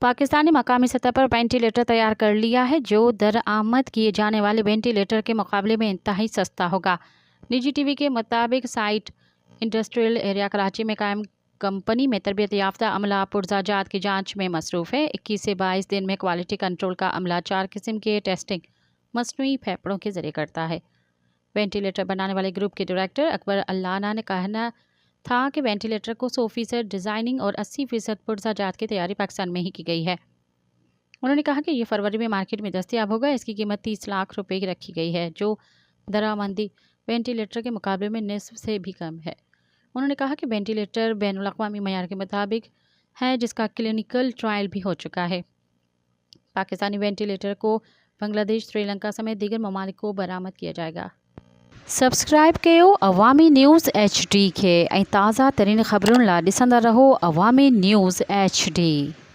पाकिस्तान ने मकामी सतह पर वेंटिलेटर तैयार कर लिया है जो दरआमद किए जाने वाले वेंटिलेटर के मुकाबले में इंतहाई सस्ता होगा। निजी टीवी के मुताबिक साइट इंडस्ट्रियल एरिया कराची में कायम कंपनी में तरबियत याफ्ता अमला पुर्जाजात की जांच में मसरूफ़ है। 21 से 22 दिन में क्वालिटी कंट्रोल का अमला 4 किस्म के टेस्टिंग मसनूई फेफड़ों के ज़रिए करता है। वेंटिलेटर बनाने वाले ग्रुप के डायरेक्टर अकबर अल्लाना ने कहना था कि वेंटिलेटर को 100% डिज़ाइनिंग और 80% पुर्जाजात की तैयारी पाकिस्तान में ही की गई है। उन्होंने कहा कि ये फरवरी में मार्केट में दस्तयाब होगा। इसकी कीमत 30 लाख रुपए की रखी गई है जो दरामदी वेंटिलेटर के मुकाबले में निस्फ से भी कम है। उन्होंने कहा कि वेंटिलेटर बैनुल अक़वामी मयार के मुताबिक है जिसका क्लिनिकल ट्रायल भी हो चुका है। पाकिस्तानी वेंटिलेटर को बांग्लादेश, श्रीलंका समेत दीगर ममालिक को बरामद किया जाएगा। सब्सक्राइब कयो अवामी न्यूज़ HD के ऐं ताज़ा तरीन ख़बरुनि लाइ ॾिसंदा रहो अवामी न्यूज़ HD।